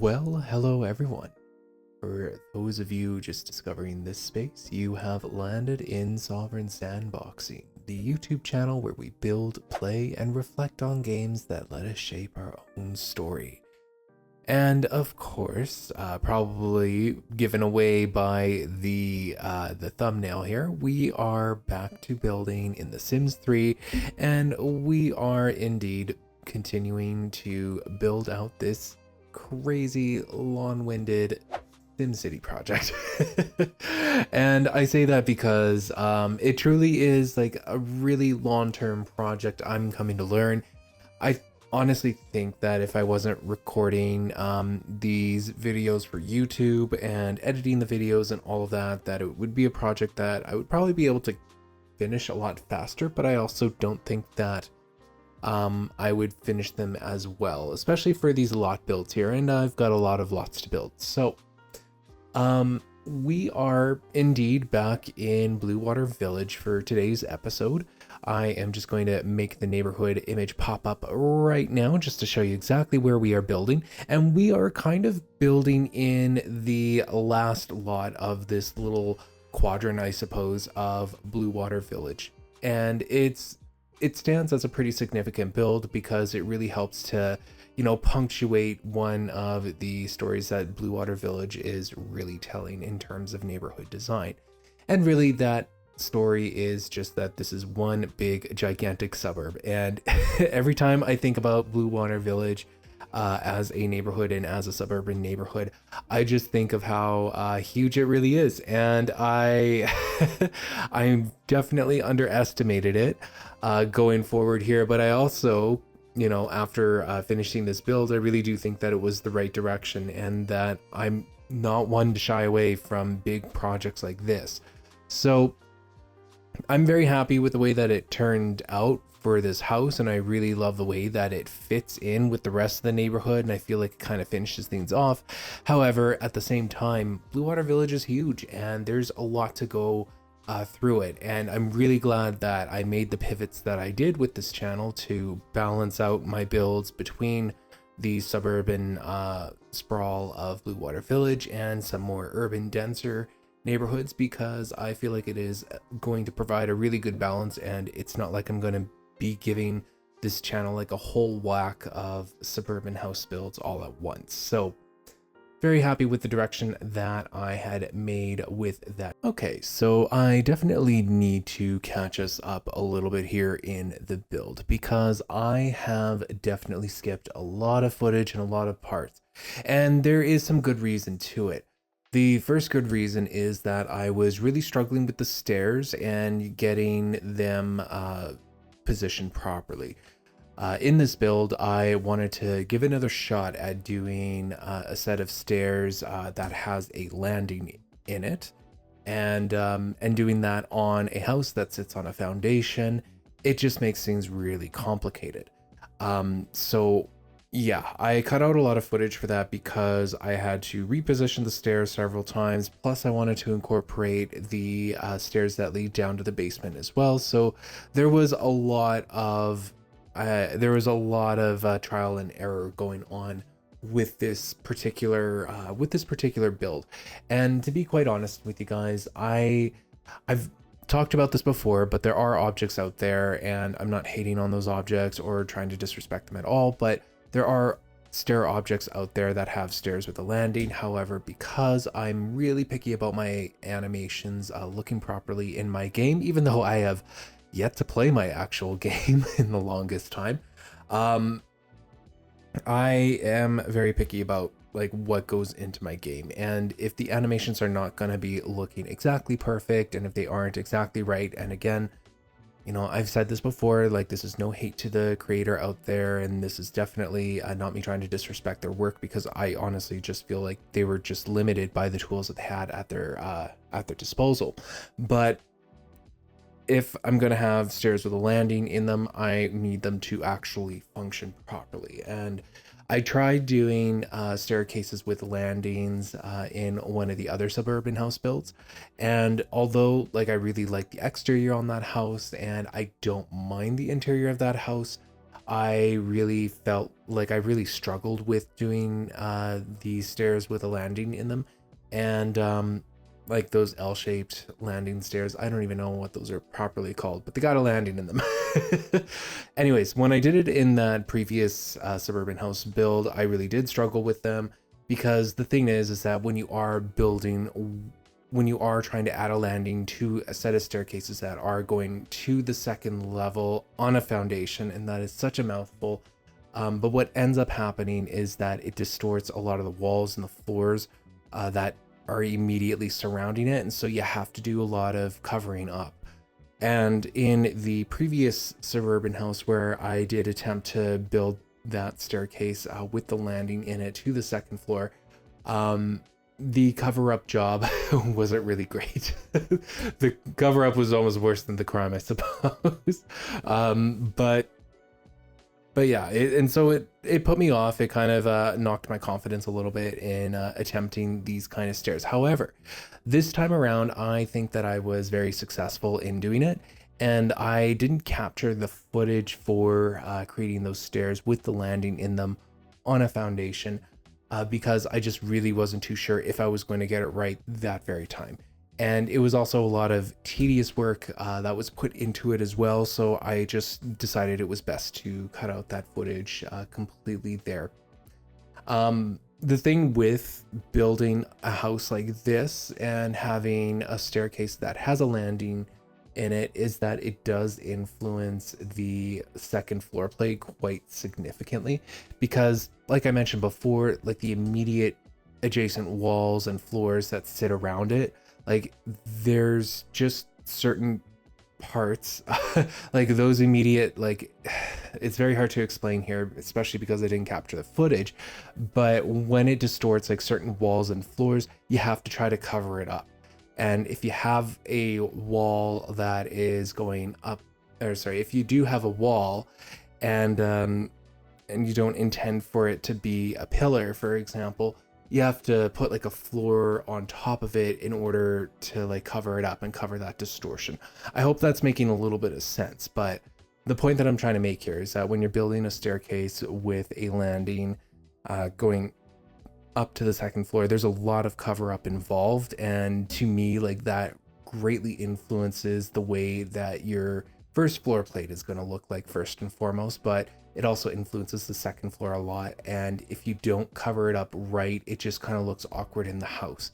Well, hello everyone. For those of you just discovering this space, you have landed in Sovereign Sandboxing, the YouTube channel where we build, play, and reflect on games that let us shape our own story. And of course, probably given away by the thumbnail here, we are back to building in The Sims 3, and we are indeed continuing to build out this crazy long-winded SimCity project. And I say that because it truly is like a really long-term project I'm coming to learn. I honestly think that if I wasn't recording these videos for YouTube and editing the videos and all of that, that it would be a project that I would probably be able to finish a lot faster, but I also don't think that I would finish them as well, especially for these lot builds here, and I've got a lot of lots to build. So we are indeed back in Blue Water Village for today's episode. I am just going to make the neighborhood image pop up right now just to show you exactly where we are building. And we are kind of building in the last lot of this little quadrant, I suppose, of Blue Water Village. And it stands as a pretty significant build because it really helps to, you know, punctuate one of the stories that Blue Water Village is really telling in terms of neighborhood design. And really that story is just that this is one big gigantic suburb. And every time I think about Blue Water Village as a neighborhood and as a suburban neighborhood, I just think of how huge it really is. And I definitely underestimated it going forward here. But I also, you know, after finishing this build, I really do think that it was the right direction and that I'm not one to shy away from big projects like this. So I'm very happy with the way that it turned out for this house, and I really love the way that it fits in with the rest of the neighborhood, and I feel like it kind of finishes things off. However, at the same time, Blue Water Village is huge and there's a lot to go through it, and I'm really glad that I made the pivots that I did with this channel to balance out my builds between the suburban sprawl of Blue Water Village and some more urban, denser neighborhoods, because I feel like it is going to provide a really good balance, and it's not like I'm going to be giving this channel like a whole whack of suburban house builds all at once. So very happy with the direction that I had made with that. Okay, so I definitely need to catch us up a little bit here in the build because I have definitely skipped a lot of footage and a lot of parts, and there is some good reason to it. The first good reason is that I was really struggling with the stairs and getting them positioned properly. In this build, I wanted to give another shot at doing a set of stairs that has a landing in it, and doing that on a house that sits on a foundation. It just makes things really complicated. So yeah, I cut out a lot of footage for that because I had to reposition the stairs several times. Plus I wanted to incorporate the stairs that lead down to the basement as well. So there was a lot of trial and error going on with this particular build. And to be quite honest with you guys, I've talked about this before, but there are objects out there, and I'm not hating on those objects or trying to disrespect them at all, but there are stair objects out there that have stairs with a landing. However, because I'm really picky about my animations looking properly in my game, even though I have yet to play my actual game in the longest time, I am very picky about like what goes into my game. And if the animations are not going to be looking exactly perfect, and if they aren't exactly right, and again, you know, I've said this before, like this is no hate to the creator out there, and this is definitely not me trying to disrespect their work, because I honestly just feel like they were just limited by the tools that they had at their disposal. But if I'm going to have stairs with a landing in them, I need them to actually function properly. And I tried doing staircases with landings in one of the other suburban house builds. And although like I really like the exterior on that house and I don't mind the interior of that house, I really felt like I really struggled with doing these stairs with a landing in them. And like those L-shaped landing stairs, I don't even know what those are properly called, but they got a landing in them. Anyways, when I did it in that previous suburban house build, I really did struggle with them, because the thing is that when you are building, when you are trying to add a landing to a set of staircases that are going to the second level on a foundation, and that is such a mouthful. But what ends up happening is that it distorts a lot of the walls and the floors that are immediately surrounding it. And so you have to do a lot of covering up. And in the previous suburban house where I did attempt to build that staircase with the landing in it to the second floor, the cover-up job wasn't really great. The cover-up was almost worse than the crime, I suppose. But yeah, and so it put me off. It kind of knocked my confidence a little bit in attempting these kind of stairs. However, this time around, I think that I was very successful in doing it, and I didn't capture the footage for creating those stairs with the landing in them on a foundation because I just really wasn't too sure if I was going to get it right that very time. And it was also a lot of tedious work that was put into it as well. So I just decided it was best to cut out that footage completely there. The thing with building a house like this and having a staircase that has a landing in it is that it does influence the second floor plate quite significantly, because like I mentioned before, like the immediate adjacent walls and floors that sit around it, like there's just certain parts like those immediate, like it's very hard to explain here, especially because I didn't capture the footage, but when it distorts like certain walls and floors, you have to try to cover it up. And if you have a wall that is going up, or sorry, if you do have a wall and you don't intend for it to be a pillar, for example, you have to put like a floor on top of it in order to like cover it up and cover that distortion. I hope that's making a little bit of sense, but the point that I'm trying to make here is that when you're building a staircase with a landing going up to the second floor, there's a lot of cover up involved, and to me, like that greatly influences the way that your first floor plate is going to look like first and foremost, but it also influences the second floor a lot. And if you don't cover it up right, it just kind of looks awkward in the house.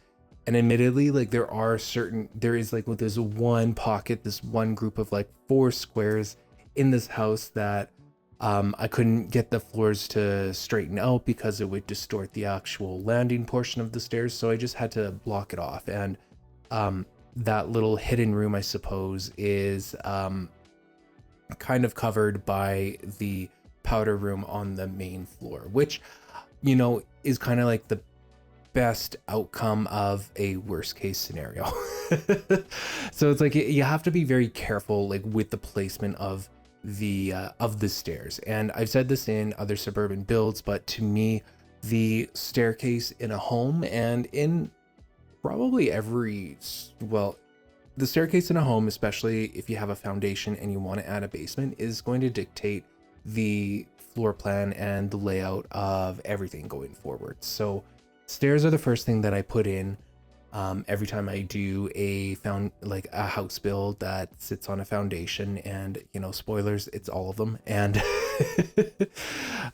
And admittedly, like there is like with this one pocket, this one group of like 4 squares in this house that I couldn't get the floors to straighten out because it would distort the actual landing portion of the stairs. So I just had to block it off. And that little hidden room, I suppose, is kind of covered by the powder room on the main floor, which, you know, is kind of like the best outcome of a worst case scenario. So it's like you have to be very careful like with the placement of the stairs. And I've said this in other suburban builds, but to me, the staircase in a home and in probably the staircase in a home, especially if you have a foundation and you want to add a basement, is going to dictate the floor plan and the layout of everything going forward. So stairs are the first thing that I put in every time I do a house build that sits on a foundation. And, you know, spoilers, it's all of them. And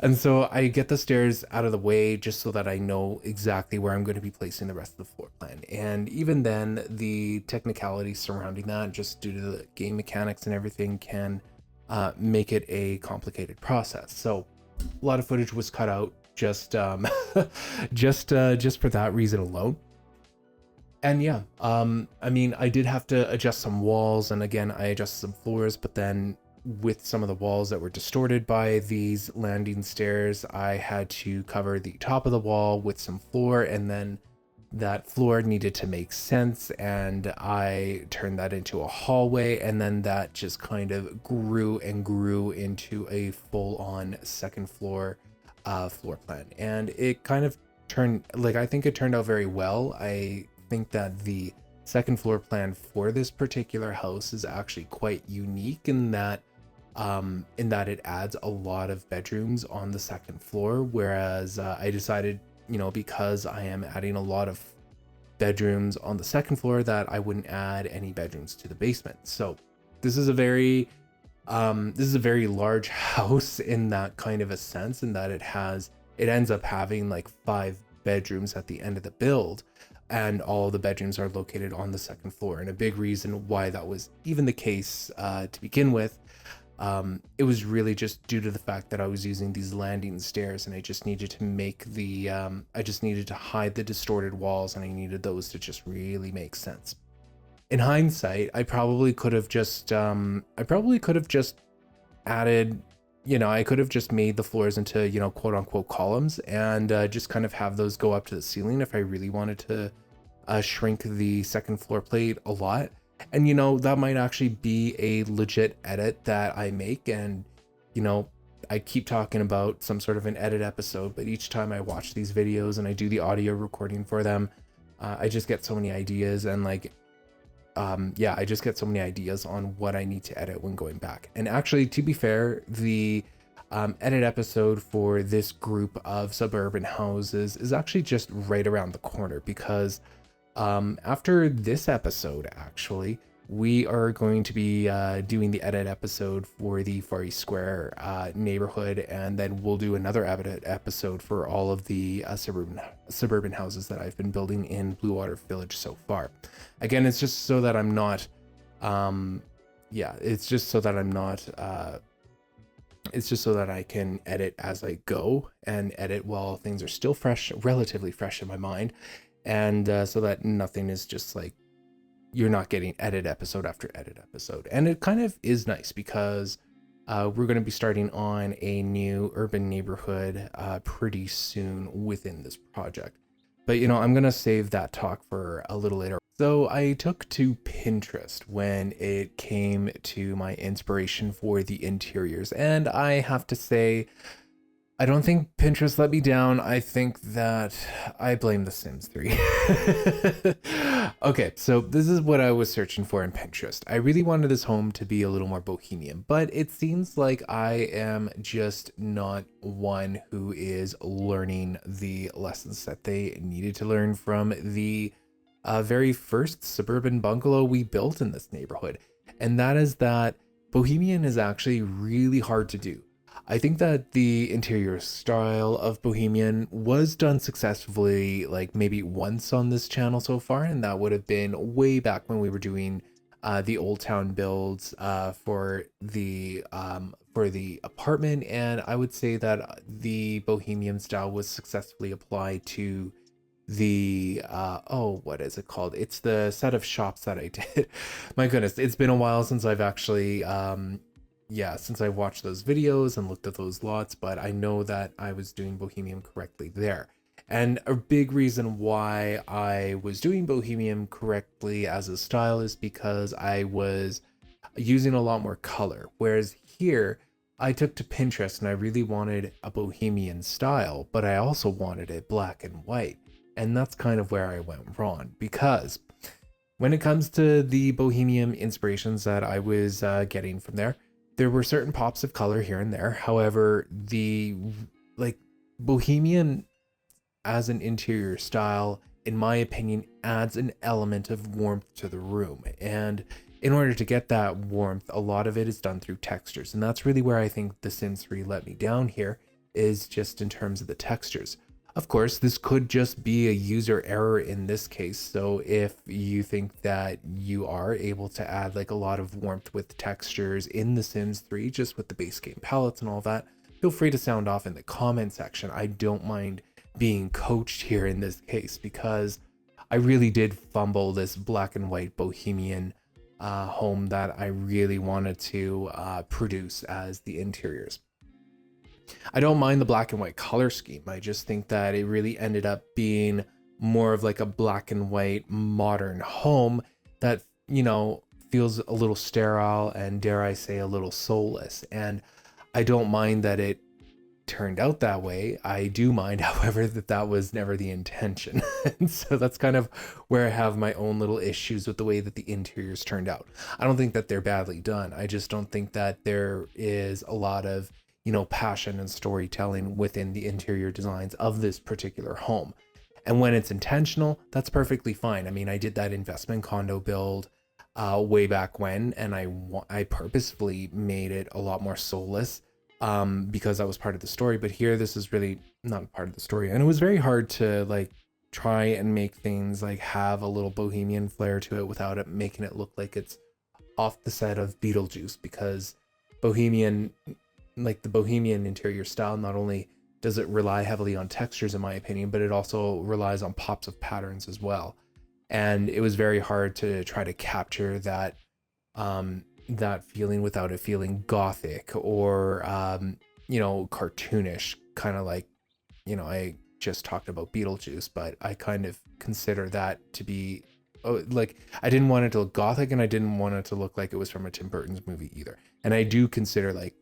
and so I get the stairs out of the way just so that I know exactly where I'm going to be placing the rest of the floor plan. And even then, the technicalities surrounding that, just due to the game mechanics and everything, can make it a complicated process. So a lot of footage was cut out just for that reason alone. And yeah, I mean, I did have to adjust some walls, and again, I adjusted some floors, but then with some of the walls that were distorted by these landing stairs, I had to cover the top of the wall with some floor, and then that floor needed to make sense, and I turned that into a hallway, and then that just kind of grew and grew into a full-on second floor floor plan. And it kind of I think it turned out very well. I think that the second floor plan for this particular house is actually quite unique in that in that it adds a lot of bedrooms on the second floor, whereas I decided, because I am adding a lot of bedrooms on the second floor, that I wouldn't add any bedrooms to the basement. So this is a very large house in that kind of a sense, in that it ends up having like 5 bedrooms at the end of the build, and all the bedrooms are located on the second floor. And a big reason why that was even the case to begin with, it was really just due to the fact that I was using these landing stairs, and I just needed to hide the distorted walls, and I needed those to just really make sense. In hindsight, I probably could have just added, I could have just made the floors into, quote unquote columns, and just kind of have those go up to the ceiling if I really wanted to shrink the second floor plate a lot. And, that might actually be a legit edit that I make. And, I keep talking about some sort of an edit episode, but each time I watch these videos and I do the audio recording for them, I just get so many ideas, and I just get so many ideas on what I need to edit when going back. And actually, to be fair, the edit episode for this group of suburban houses is actually just right around the corner, because after this episode, actually, we are going to be doing the edit episode for the Far East Square neighborhood, and then we'll do another edit episode for all of the suburban houses that I've been building in Blue Water Village so far. Again, it's just so that I'm not, it's just so that I can edit as I go, and edit while things are still relatively fresh in my mind. And so that nothing is just like, you're not getting edit episode after edit episode. And it kind of is nice, because we're going to be starting on a new urban neighborhood pretty soon within this project. But, I'm going to save that talk for a little later. So I took to Pinterest when it came to my inspiration for the interiors. And I have to say, I don't think Pinterest let me down. I think that I blame The Sims 3. Okay, so this is what I was searching for in Pinterest. I really wanted this home to be a little more bohemian, but it seems like I am just not one who is learning the lessons that they needed to learn from the very first suburban bungalow we built in this neighborhood. And that is that bohemian is actually really hard to do. I think that the interior style of bohemian was done successfully like maybe once on this channel so far, and that would have been way back when we were doing the Old Town builds for the apartment. And I would say that the bohemian style was successfully applied to the what is it called? It's the set of shops that I did. My goodness, it's been a while since I've actually since I watched those videos and looked at those lots, but I know that I was doing bohemian correctly there. And a big reason why I was doing bohemian correctly as a style is because I was using a lot more color. Whereas here, I took to Pinterest and I really wanted a bohemian style, but I also wanted it black and white. And that's kind of where I went wrong, because when it comes to the bohemian inspirations that I was getting from there were certain pops of color here and there. However, the bohemian as an interior style, in my opinion, adds an element of warmth to the room. And in order to get that warmth, a lot of it is done through textures. And that's really where I think The Sims 3 let me down here, is just in terms of the textures. Of course, this could just be a user error in this case. So if you think that you are able to add like a lot of warmth with textures in The Sims 3, just with the base game palettes and all that, feel free to sound off in the comment section. I don't mind being coached here in this case, because I really did fumble this black and white bohemian home that I really wanted to produce as the interiors. I don't mind the black and white color scheme. I just think that it really ended up being more of like a black and white modern home that, feels a little sterile and, dare I say, a little soulless. And I don't mind that it turned out that way. I do mind, however, that that was never the intention. And so that's kind of where I have my own little issues with the way that the interiors turned out. I don't think that they're badly done. I just don't think that there is a lot of, passion and storytelling within the interior designs of this particular home. And when it's intentional, that's perfectly fine. I mean, I did that investment condo build way back when, and I purposefully made it a lot more soulless because that was part of the story. But here, this is really not part of the story, and it was very hard to like try and make things like have a little bohemian flair to it without it making it look like it's off the set of Beetlejuice, because bohemian, like the bohemian interior style, not only does it rely heavily on textures in my opinion, but it also relies on pops of patterns as well. And it was very hard to try to capture that that feeling without it feeling gothic or cartoonish, kind of like, I just talked about Beetlejuice, but I kind of consider that to be like, I didn't want it to look gothic, and I didn't want it to look like it was from a Tim Burton's movie either. And I do consider like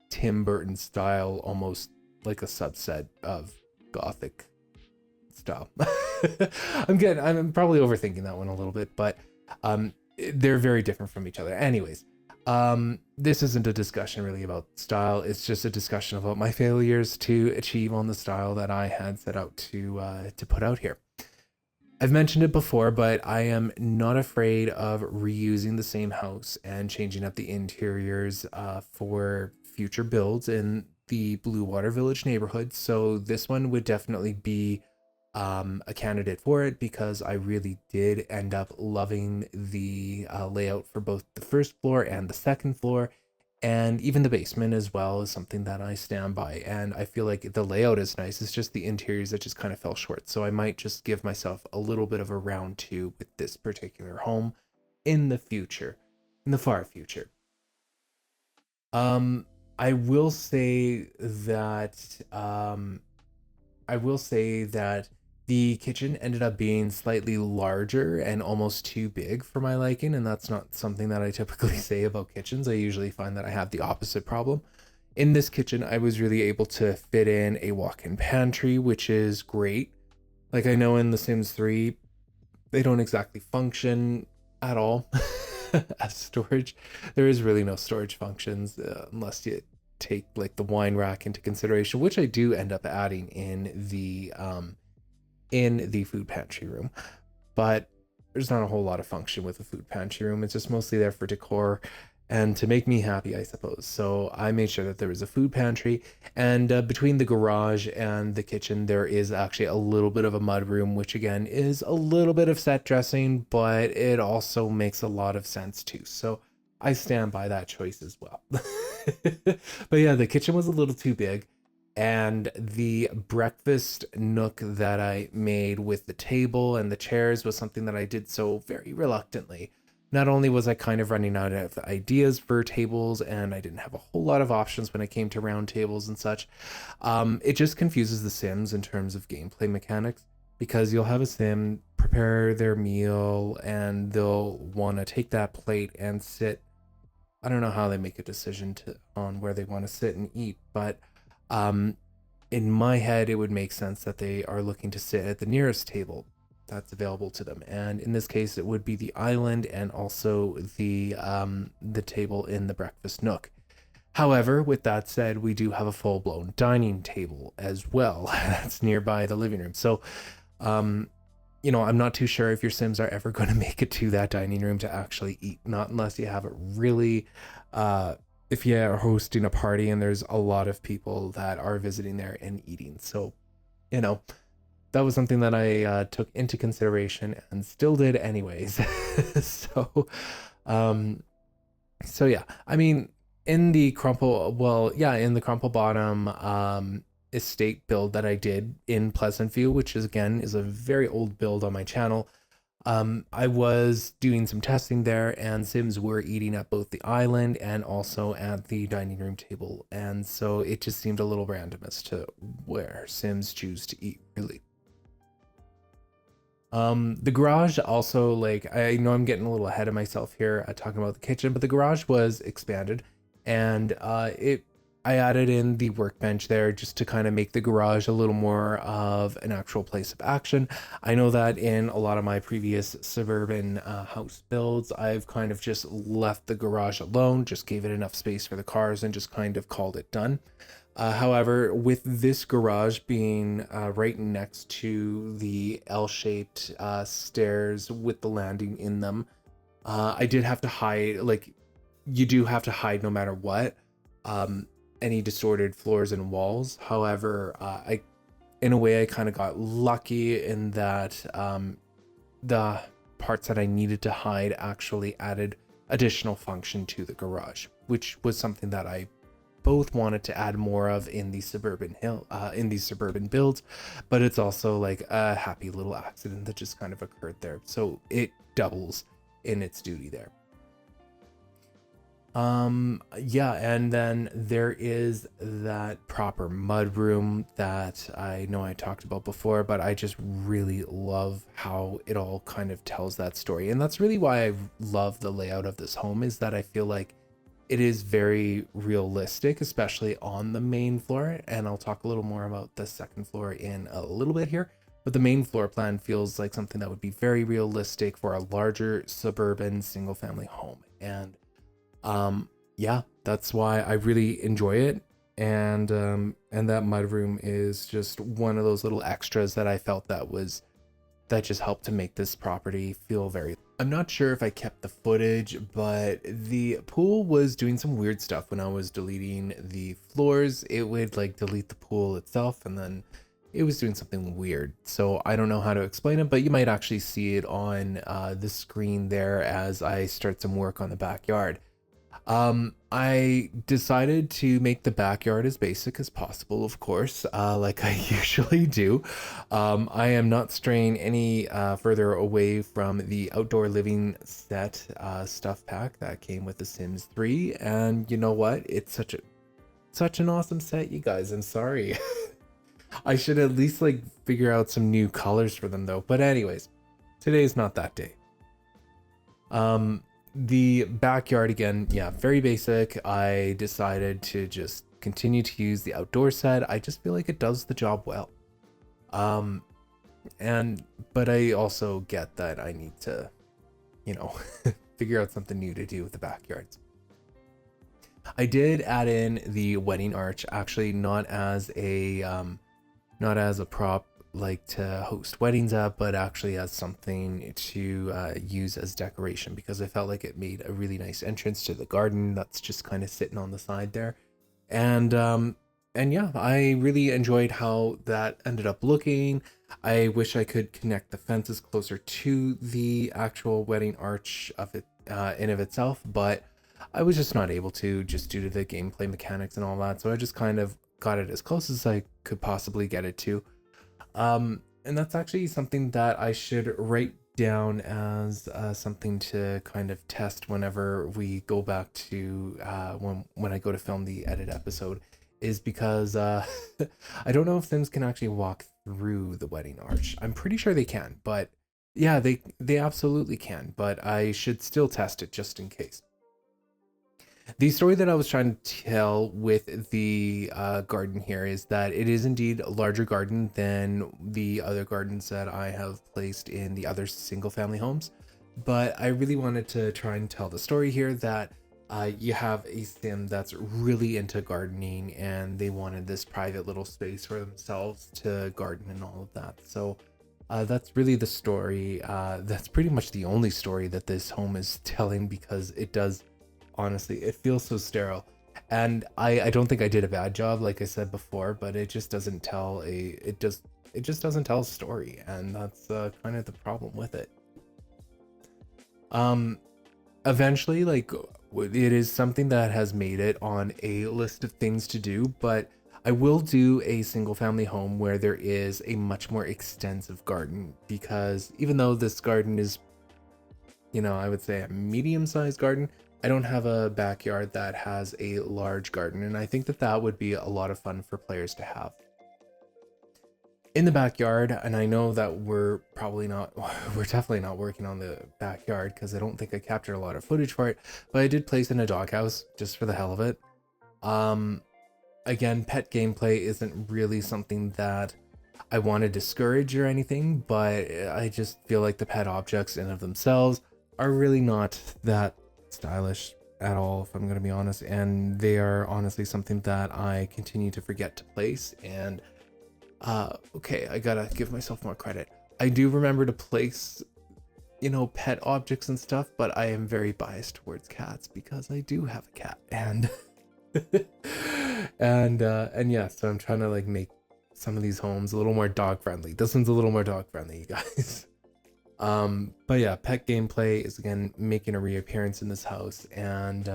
Tim Burton style almost like a subset of gothic style. I'm probably overthinking that one a little bit, but they're very different from each other. Anyways, this isn't a discussion really about style. It's just a discussion about my failures to achieve on the style that I had set out to put out here. I've mentioned it before, but I am not afraid of reusing the same house and changing up the interiors for future builds in the Blue Water Village neighborhood. So this one would definitely be a candidate for it, because I really did end up loving the layout for both the first floor and the second floor, and even the basement as well is something that I stand by. And I feel like the layout is nice. It's just the interiors that just kind of fell short. So I might just give myself a little bit of a round two with this particular home in the future, in the far future. I will say that the kitchen ended up being slightly larger and almost too big for my liking, and that's not something that I typically say about kitchens. I usually find that I have the opposite problem. In this kitchen, I was really able to fit in a walk-in pantry, which is great. Like, I know in The Sims 3, they don't exactly function at all as storage. There is really no storage functions unless you take like the wine rack into consideration, which I do end up adding in the food pantry room. But there's not a whole lot of function with the food pantry room. It's just mostly there for decor and to make me happy, I suppose. So I made sure that there was a food pantry, and between the garage and the kitchen, there is actually a little bit of a mud room, which again is a little bit of set dressing, but it also makes a lot of sense too. So I stand by that choice as well. But yeah, the kitchen was a little too big, and the breakfast nook that I made with the table and the chairs was something that I did so very reluctantly. Not only was I kind of running out of ideas for tables, and I didn't have a whole lot of options when it came to round tables and such, it just confuses the Sims in terms of gameplay mechanics, because you'll have a Sim prepare their meal and they'll want to take that plate and sit. I don't know how they make a decision on where they want to sit and eat, but in my head, it would make sense that they are looking to sit at the nearest table that's available to them. And in this case, it would be the island and also the table in the breakfast nook. However, with that said, we do have a full-blown dining table as well that's nearby the living room. So, I'm not too sure if your Sims are ever going to make it to that dining room to actually eat, not unless you have a really if you are hosting a party and there's a lot of people that are visiting there and eating. So, that was something that I took into consideration and still did anyways. So yeah, I mean, in the crumple bottom estate build that I did in Pleasant View, which is a very old build on my channel, I was doing some testing there, and Sims were eating at both the island and also at the dining room table. And so it just seemed a little random as to where Sims choose to eat, really. The garage also, like, I know I'm getting a little ahead of myself here talking about the kitchen, but the garage was expanded, and I I added in the workbench there just to kind of make the garage a little more of an actual place of action. I know that in a lot of my previous suburban house builds, I've kind of just left the garage alone, just gave it enough space for the cars and just kind of called it done. However, with this garage being right next to the L-shaped stairs with the landing in them, I did have to hide, like, you do have to hide no matter what, any distorted floors and walls. However, in a way, I kind of got lucky in that the parts that I needed to hide actually added additional function to the garage, which was something that I both wanted to add more of in the in these suburban builds, but it's also like a happy little accident that just kind of occurred there, so it doubles in its duty there. Yeah, and then there is that proper mudroom that I know I talked about before, but I just really love how it all kind of tells that story. And that's really why I love the layout of this home, is that I feel like it is very realistic, especially on the main floor. And I'll talk a little more about the second floor in a little bit here. But the main floor plan feels like something that would be very realistic for a larger suburban single family home. And yeah, that's why I really enjoy it. And that mudroom is just one of those little extras that I felt that just helped to make this property feel very... I'm not sure if I kept the footage, but the pool was doing some weird stuff when I was deleting the floors. It would like delete the pool itself, and then it was doing something weird. So I don't know how to explain it, but you might actually see it on the screen there as I start some work on the backyard. I decided to make the backyard as basic as possible, of course, like I usually do. I am not straying any further away from the outdoor living set stuff pack that came with The Sims 3. And you know what? It's such an awesome set, you guys. I'm sorry. I should at least like figure out some new colors for them though. But anyways, today's not that day. The backyard, again, yeah, very basic. I decided to just continue to use the outdoor set. I just feel like it does the job well. But I also get that I need to, you know, figure out something new to do with the backyards. I did add in the wedding arch, actually not as a prop like to host weddings at, but actually as something to use as decoration, because I felt like it made a really nice entrance to the garden that's just kind of sitting on the side there. And yeah, I really enjoyed how that ended up looking. I wish I could connect the fences closer to the actual wedding arch of it in of itself, but I was just not able to, just due to the gameplay mechanics and all that. So I just kind of got it as close as I could possibly get it to. And that's actually something that I should write down as something to kind of test whenever we go back to when I go to film the edit episode, is because I don't know if Sims can actually walk through the wedding arch. I'm pretty sure they can, but yeah, they absolutely can, but I should still test it just in case. The story that I was trying to tell with the garden here is that it is indeed a larger garden than the other gardens that I have placed in the other single family homes. But I really wanted to try and tell the story here that you have a Sim that's really into gardening, and they wanted this private little space for themselves to garden and all of that. So that's really the story. That's pretty much the only story that this home is telling, because it does... Honestly, it feels so sterile, and I don't think I did a bad job, like I said before, but it just doesn't tell it just doesn't tell a story, and that's kind of the problem with it. Eventually, like, it is something that has made it on a list of things to do, but I will do a single family home where there is a much more extensive garden, because even though this garden is, you know, I would say a medium-sized garden, I don't have a backyard that has a large garden, and I think that that would be a lot of fun for players to have. In the backyard, and I know that we're definitely not working on the backyard because I don't think I captured a lot of footage for it, but I did place in a doghouse just for the hell of it. again, pet gameplay isn't really something that I want to discourage or anything, but I just feel like the pet objects in of themselves are really not that stylish at all, if I'm going to be honest. And they are honestly something that I continue to forget to place. And okay, I gotta give myself more credit. I do remember to place, you know, pet objects and stuff, but I am very biased towards cats because I do have a cat. And and yeah, so I'm trying to like make some of these homes a little more dog friendly. This one's a little more dog friendly, you guys. But yeah, pet gameplay is again making a reappearance in this house, and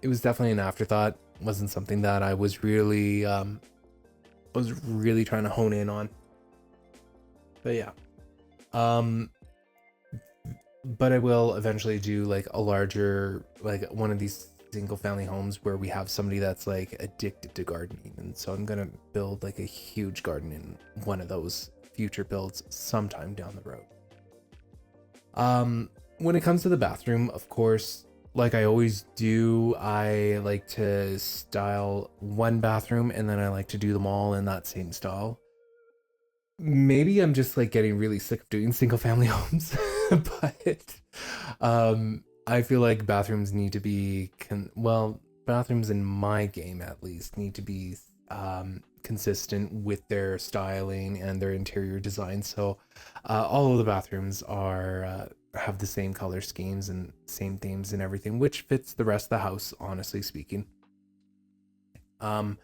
it was definitely an afterthought. Wasn't something that I was really trying to hone in on. But yeah. But I will eventually do like a larger, like one of these single family homes where we have somebody that's like addicted to gardening, and so I'm gonna build like a huge garden in one of those future builds sometime down the road. When it comes to the bathroom, of course, like I always do, I like to style one bathroom and then I like to do them all in that same style. Maybe I'm just like getting really sick of doing single family homes, but I feel like bathrooms need to be bathrooms in my game at least need to be consistent with their styling and their interior design. So all of the bathrooms are have the same color schemes and same themes and everything, which fits the rest of the house, honestly speaking. So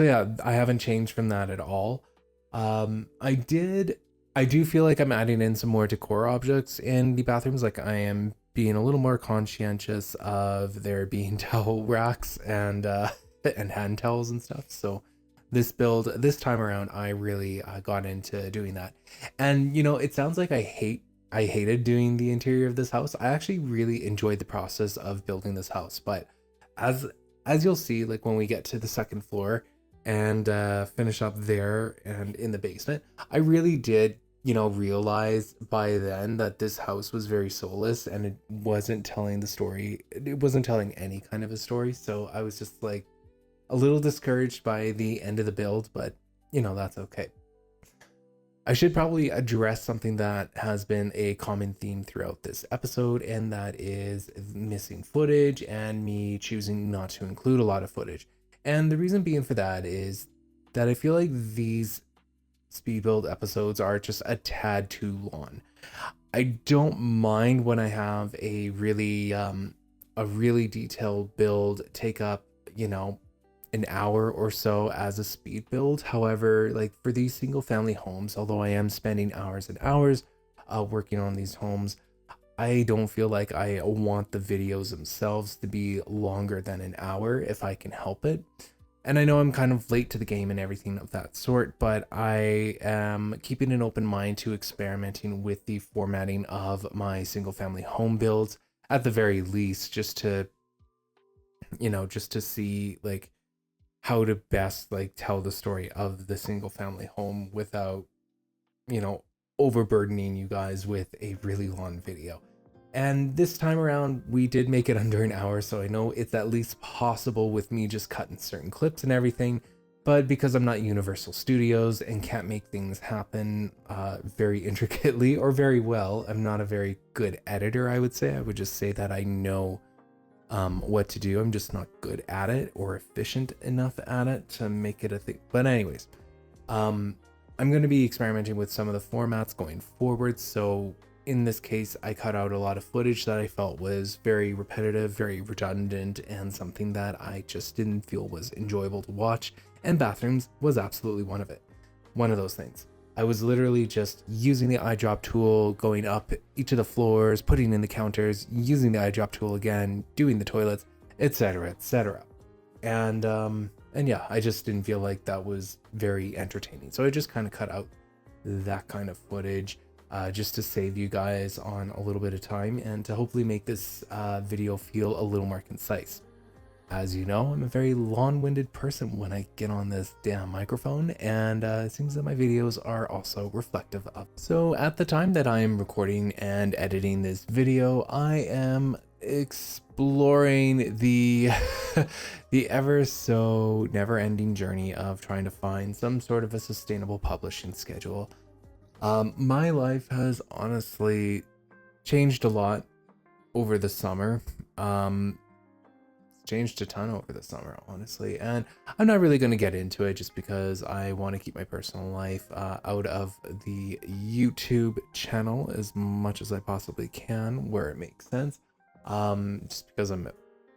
yeah, I haven't changed from that at all. I do feel like I'm adding in some more decor objects in the bathrooms. Like I am being a little more conscientious of there being towel racks and hand towels and stuff. So this build this time around, I really got into doing that. And you know, it sounds like I hated doing the interior of this house. I actually really enjoyed the process of building this house, but as you'll see, like when we get to the second floor and finish up there and in the basement, I really did, you know, realize by then that this house was very soulless and it wasn't telling the story. It wasn't telling any kind of a story. So I was just like a little discouraged by the end of the build, but you know, that's okay. I should probably address something that has been a common theme throughout this episode, and that is missing footage and me choosing not to include a lot of footage. And the reason being for that is that I feel like these speed build episodes are just a tad too long. I don't mind when I have a really detailed build take up, you know, an hour or so as a speed build. However, like for these single family homes, although I am spending hours and hours working on these homes, I don't feel like I want the videos themselves to be longer than an hour if I can help it. And I know I'm kind of late to the game and everything of that sort, but I am keeping an open mind to experimenting with the formatting of my single family home builds at the very least, just to, you know, just to see like how to best like tell the story of the single family home without, you know, overburdening you guys with a really long video. And this time around, we did make it under an hour, so I know it's at least possible with me just cutting certain clips and everything. But because I'm not Universal Studios and can't make things happen very intricately or very well, I'm not a very good editor, I would say. I would just say that I know what to do. I'm just not good at it or efficient enough at it to make it a thing. But anyways, I'm going to be experimenting with some of the formats going forward. So in this case, I cut out a lot of footage that I felt was very repetitive, very redundant, and something that I just didn't feel was enjoyable to watch. And bathrooms was absolutely one of those things. I was literally just using the eyedrop tool, going up each of the floors, putting in the counters, using the eyedrop tool again, doing the toilets, etc., etc. And yeah, I just didn't feel like that was very entertaining. So I just kind of cut out that kind of footage just to save you guys on a little bit of time and to hopefully make this video feel a little more concise. As you know, I'm a very long-winded person when I get on this damn microphone, and it seems that my videos are also reflective of. So at the time that I am recording and editing this video, I am exploring the the ever so never-ending journey of trying to find some sort of a sustainable publishing schedule. My life has honestly changed a lot over the summer. It's changed a ton over the summer, honestly, and I'm not really going to get into it just because I want to keep my personal life out of the YouTube channel as much as I possibly can, where it makes sense. Just because I'm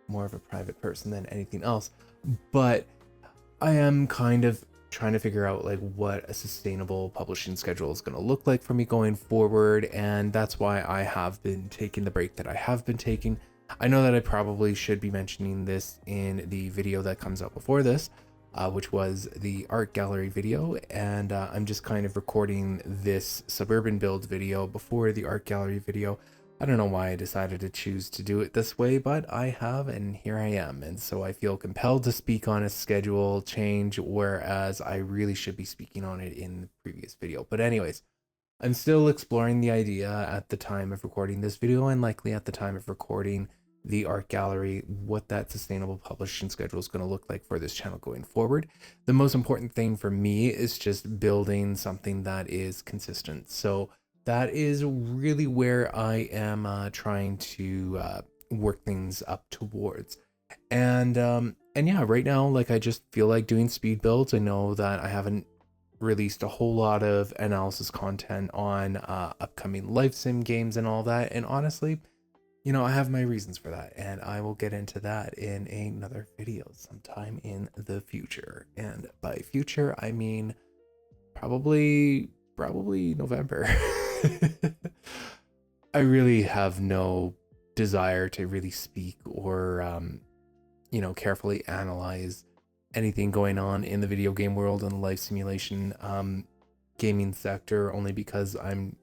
more of a private person than anything else. But I am kind of trying to figure out like what a sustainable publishing schedule is going to look like for me going forward, and that's why I have been taking the break that I have been taking. I know that I probably should be mentioning this in the video that comes out before this, which was the art gallery video, and I'm just kind of recording this Suburban build video before the art gallery video. I don't know why I decided to choose to do it this way, but I have, and here I am. And so I feel compelled to speak on a schedule change, whereas I really should be speaking on it in the previous video. But anyways, I'm still exploring the idea at the time of recording this video, and likely at the time of recording the art gallery, what that sustainable publishing schedule is going to look like for this channel going forward. The most important thing for me is just building something that is consistent. So that is really where I am trying to work things up towards. And yeah, right now, like, I just feel like doing speed builds. I know that I haven't released a whole lot of analysis content on upcoming life sim games and all that. And honestly, you know, I have my reasons for that, and I will get into that in another video sometime in the future. And by future, I mean probably November. I really have no desire to really speak or you know, carefully analyze anything going on in the video game world and the life simulation gaming sector, only because I'm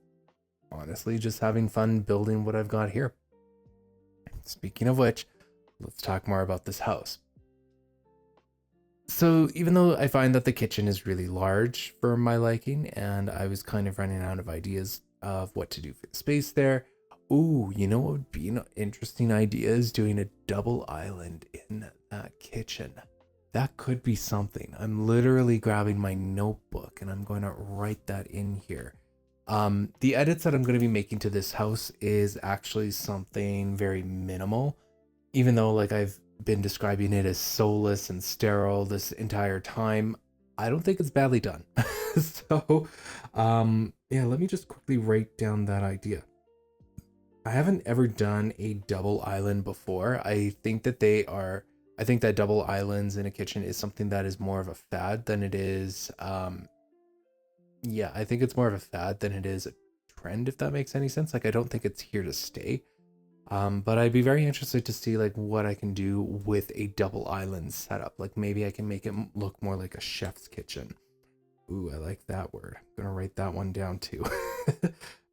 honestly just having fun building what I've got here. Speaking of which, let's talk more about this house. So even though I find that the kitchen is really large for my liking, and I was kind of running out of ideas of what to do for the space there, ooh, you know what would be an interesting idea is doing a double island in that kitchen. That could be something. I'm literally grabbing my notebook and I'm going to write that in here. The edits that I'm going to be making to this house is actually something very minimal, even though like I've been describing it as soulless and sterile this entire time. I don't think it's badly done. So yeah, let me just quickly write down that idea. I haven't ever done a double island before. I think that double islands in a kitchen is something that is more of a fad than it is yeah, I think it's more of a fad than it is a trend, if that makes any sense. Like, I don't think it's here to stay. But I'd be very interested to see like what I can do with a double island setup. Like, maybe I can make it look more like a chef's kitchen. Ooh, I like that word. I'm gonna write that one down too.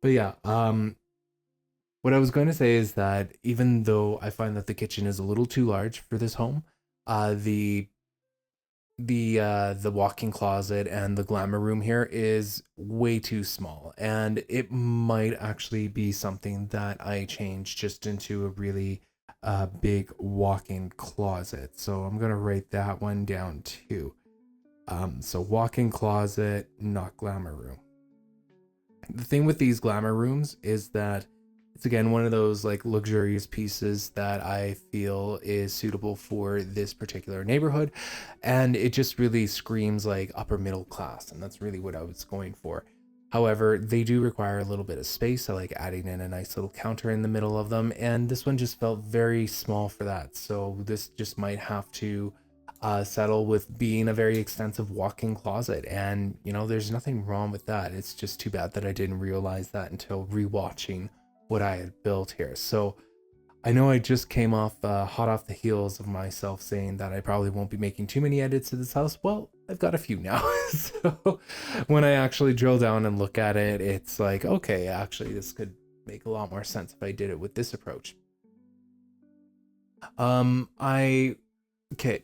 But yeah, what I was going to say is that even though I find that the kitchen is a little too large for this home, the walk-in closet and the glamour room here is way too small, and it might actually be something that I change just into a really big walk-in closet. So I'm gonna write that one down too. So walk-in closet, not glamour room. The thing with these glamour rooms is that it's again one of those like luxurious pieces that I feel is suitable for this particular neighborhood, and it just really screams like upper middle class, and that's really what I was going for. However, they do require a little bit of space. I like adding in a nice little counter in the middle of them, and this one just felt very small for that. So this just might have to settle with being a very extensive walk-in closet, and you know, there's nothing wrong with that. It's just too bad that I didn't realize that until rewatching what I had built here. So I know I just came off hot off the heels of myself saying that I probably won't be making too many edits to this house. Well, I've got a few now. So when I actually drill down and look at it, it's like, okay, actually this could make a lot more sense if I did it with this approach. Okay.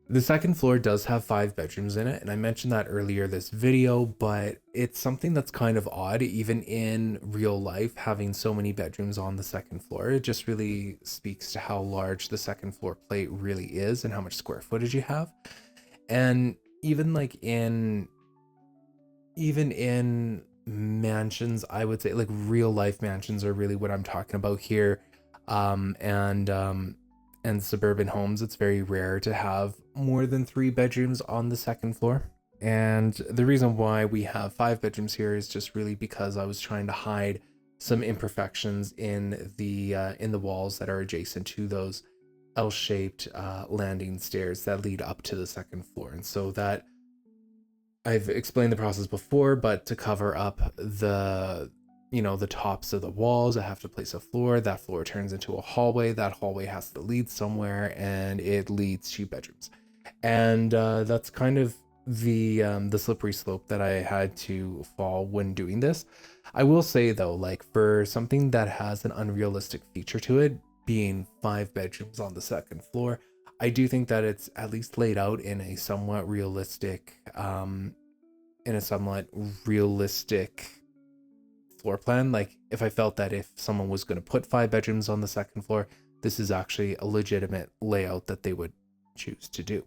The second floor does have 5 bedrooms in it, and I mentioned that earlier this video, but it's something that's kind of odd, even in real life, having so many bedrooms on the second floor. It just really speaks to how large the second floor plate really is and how much square footage you have. And even like in mansions, I would say like real life mansions are really what I'm talking about here. And suburban homes, it's very rare to have more than 3 bedrooms on the second floor. And the reason why we have 5 bedrooms here is just really because I was trying to hide some imperfections in the walls that are adjacent to those L-shaped landing stairs that lead up to the second floor. And so that I've explained the process before, but to cover up the tops of the walls, I have to place a floor. That floor turns into a hallway. That hallway has to lead somewhere, and it leads to bedrooms. And that's kind of the slippery slope that I had to fall when doing this. I will say though, like for something that has an unrealistic feature to it, being 5 bedrooms on the second floor, I do think that it's at least laid out in a somewhat realistic floor plan. Like if I felt that if someone was going to put 5 bedrooms on the second floor, this is actually a legitimate layout that they would choose to do.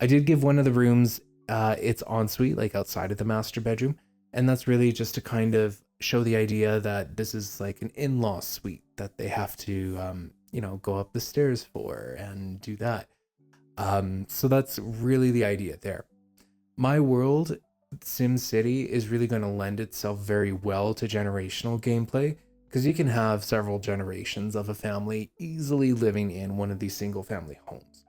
I did give one of the rooms its ensuite, like outside of the master bedroom, and that's really just to kind of show the idea that this is like an in-law suite that they have to go up the stairs for and do that. So that's really the idea there. My world, SimCity, is really going to lend itself very well to generational gameplay, because you can have several generations of a family easily living in one of these single family homes.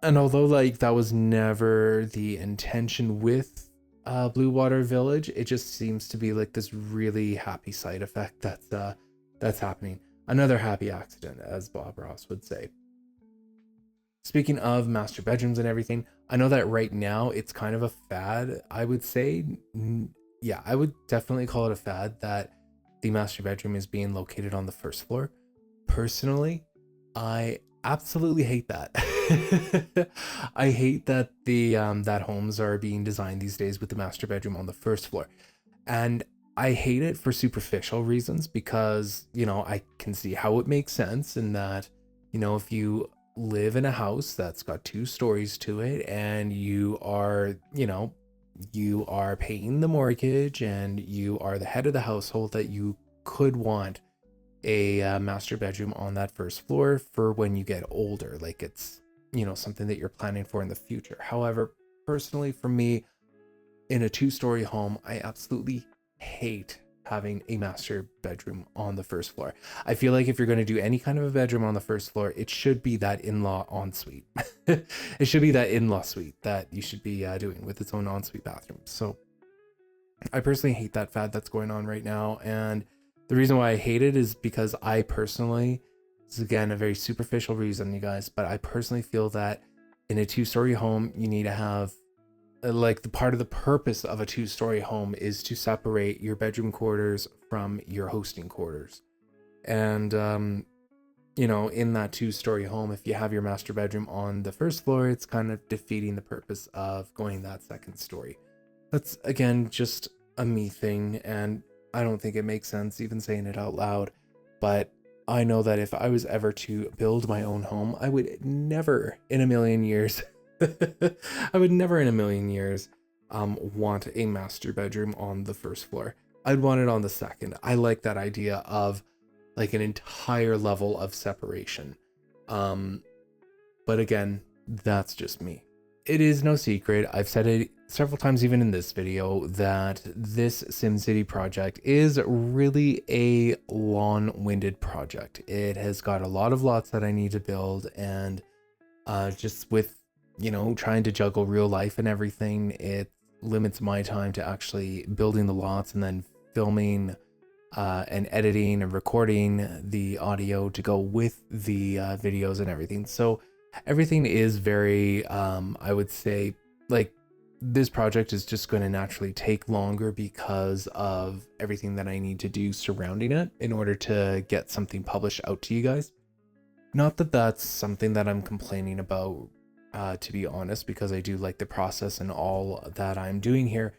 And although like that was never the intention with Blue Water Village, it just seems to be like this really happy side effect that's happening. Another happy accident, as Bob Ross would say. Speaking of master bedrooms and everything, I know that right now it's kind of a fad, I would say. Yeah, I would definitely call it a fad that the master bedroom is being located on the first floor. Personally, I absolutely hate that. I hate that that homes are being designed these days with the master bedroom on the first floor. And I hate it for superficial reasons, because, I can see how it makes sense in that, if you live in a house that's got 2 stories to it and you are paying the mortgage and you are the head of the household, that you could want a master bedroom on that first floor for when you get older, like it's something that you're planning for in the future. However, personally for me, in a 2-story home, I absolutely hate having a master bedroom on the first floor. I feel like if you're going to do any kind of a bedroom on the first floor, it should be that in-law ensuite. It should be that in-law suite that you should be doing with its own ensuite bathroom. So I personally hate that fad that's going on right now. And the reason why I hate it is because I personally, this is again a very superficial reason, you guys, but I personally feel that in a 2-story home, you need to have like the part of the purpose of a 2-story home is to separate your bedroom quarters from your hosting quarters. And in that 2-story home, if you have your master bedroom on the first floor, it's kind of defeating the purpose of going that second story. That's again just a me thing, and I don't think it makes sense even saying it out loud, but I know that if I was ever to build my own home, I would never in a million years want a master bedroom on the first floor. I'd want it on the second. I like that idea of like an entire level of separation. But again, that's just me. It is no secret, I've said it several times even in this video, that this SimCity project is really a long-winded project. It has got a lot of lots that I need to build, and just with trying to juggle real life and everything, it limits my time to actually building the lots and then filming and editing and recording the audio to go with the videos and everything. So everything is very, I would say, like, this project is just going to naturally take longer because of everything that I need to do surrounding it in order to get something published out to you guys. Not that that's something that I'm complaining about, to be honest, because I do like the process and all that I'm doing here.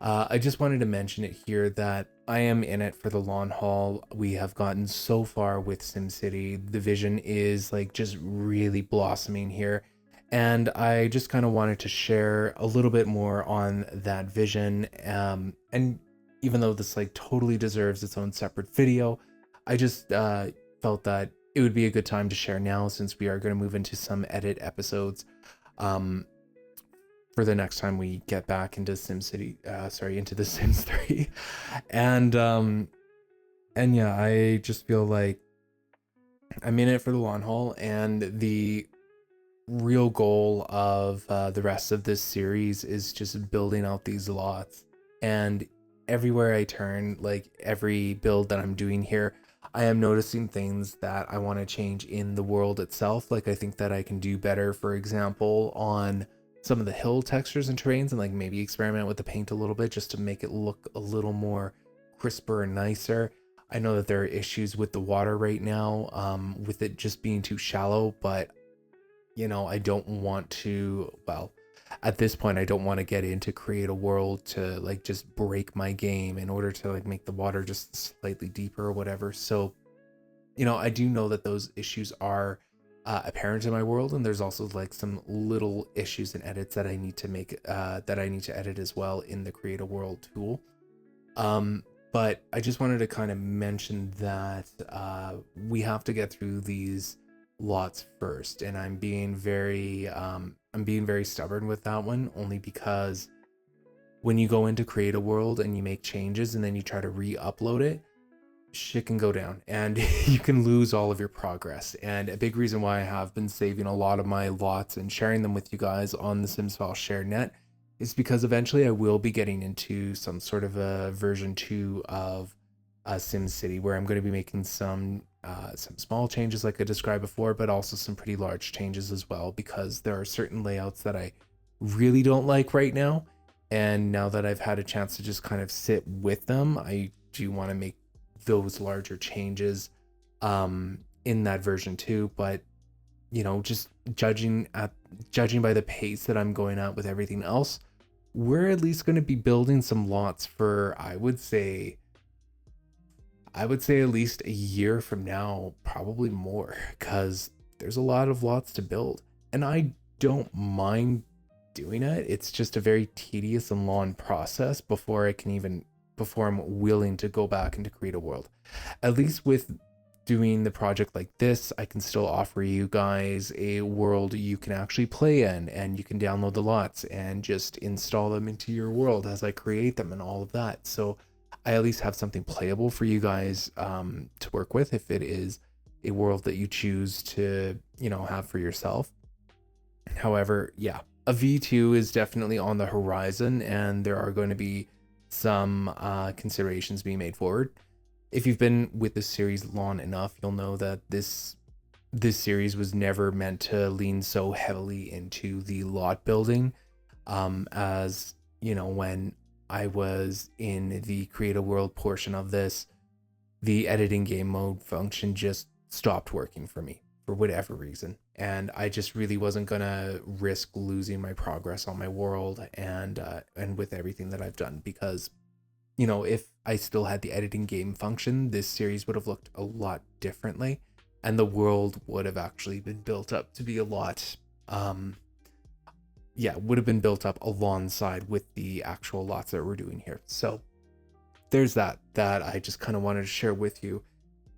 I just wanted to mention it here that I am in it for the long haul. We have gotten so far with SimCity. The vision is like just really blossoming here. And I just kind of wanted to share a little bit more on that vision. And even though this like totally deserves its own separate video, I just felt that it would be a good time to share now, since we are going to move into some edit episodes. Um, for the next time we get back into into the Sims 3. And yeah, I just feel like I'm in it for the long haul, and the real goal of the rest of this series is just building out these lots. And everywhere I turn, like every build that I'm doing here, I am noticing things that I want to change in the world itself. Like I think that I can do better, for example, on some of the hill textures and terrains, and like maybe experiment with the paint a little bit just to make it look a little more crisper and nicer. I know that there are issues with the water right now, with it just being too shallow, but I don't want to, well, at this point, I don't want to get into create a world to like just break my game in order to like make the water just slightly deeper or whatever. So, I do know that those issues are apparent in my world, and there's also like some little issues and edits that I need to make, that I need to edit as well in the create a world tool. But I just wanted to kind of mention that we have to get through these lots first, and I'm being very stubborn with that one, only because when you go into create a world and you make changes and then you try to re-upload it, shit can go down and you can lose all of your progress. And a big reason why I have been saving a lot of my lots and sharing them with you guys on the Sims File Share Net is because eventually I will be getting into some sort of a version 2 of SimCity, where I'm going to be making some small changes like I described before, but also some pretty large changes as well, because there are certain layouts that I really don't like right now. And now that I've had a chance to just kind of sit with them, I do want to make those larger changes in that version 2. But just judging by the pace that I'm going at with everything else, we're at least going to be building some lots for, I would say at least a year from now, probably more, because there's a lot of lots to build. And I don't mind doing it. It's just a very tedious and long process before I'm willing to go back into create a world. At least with doing the project like this, I can still offer you guys a world you can actually play in, and you can download the lots and just install them into your world as I create them and all of that. So I at least have something playable for you guys to work with if it is a world that you choose to, have for yourself. However, yeah, a V2 is definitely on the horizon, and there are going to be some considerations being made forward. If you've been with this series long enough, you'll know that this series was never meant to lean so heavily into the lot building, as when I was in the create a world portion of this, the editing game mode function just stopped working for me for whatever reason, and I just really wasn't gonna risk losing my progress on my world and with everything that I've done, because if I still had the editing game function, this series would have looked a lot differently, and the world would have actually been built up to be a lot, would have been built up alongside with the actual lots that we're doing here. So there's that I just kind of wanted to share with you.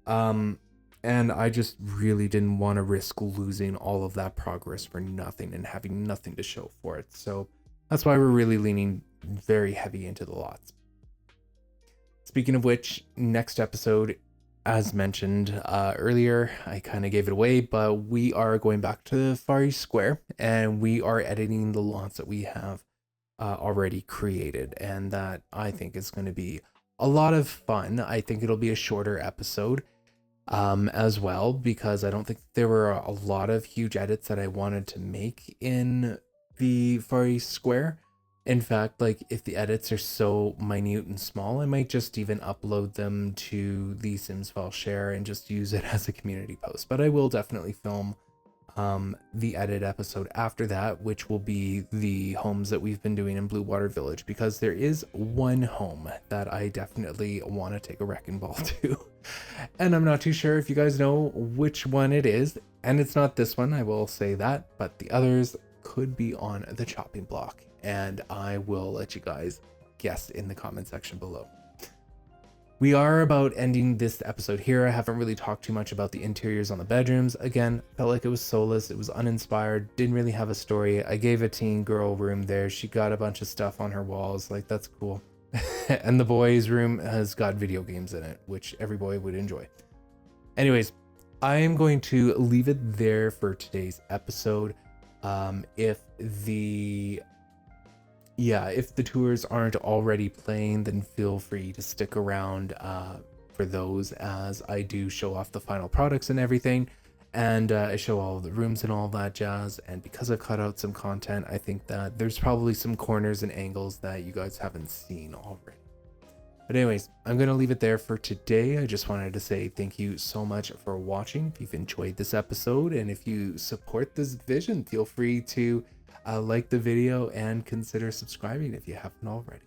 And I just really didn't want to risk losing all of that progress for nothing and having nothing to show for it. So that's why we're really leaning very heavy into the lots. Speaking of which, next episode, as mentioned earlier, I kind of gave it away, but we are going back to Far East Square, and we are editing the lots that we have already created, and that I think is going to be a lot of fun. I think it'll be a shorter episode as well, because I don't think there were a lot of huge edits that I wanted to make in the Far East Square. In fact, like if the edits are so minute and small, I might just even upload them to the Sims file share and just use it as a community post. But I will definitely film the edit episode after that, which will be the homes that we've been doing in Blue Water Village, because there is one home that I definitely want to take a wrecking ball to. And I'm not too sure if you guys know which one it is. And it's not this one, I will say that, but the others could be on the chopping block. And I will let you guys guess in the comment section below. We are about ending this episode here. I haven't really talked too much about the interiors on the bedrooms. Again, felt like it was soulless. It was uninspired. Didn't really have a story. I gave a teen girl room there. She got a bunch of stuff on her walls. Like, that's cool. And the boys' room has got video games in it, which every boy would enjoy. Anyways, I am going to leave it there for today's episode. If the tours aren't already playing, then feel free to stick around for those, as I do show off the final products and everything, and I show all the rooms and all that jazz. And because I've cut out some content, I think that there's probably some corners and angles that you guys haven't seen already. But anyways, I'm going to leave it there for today. I just wanted to say thank you so much for watching. If you've enjoyed this episode and if you support this vision, feel free to like the video and consider subscribing if you haven't already.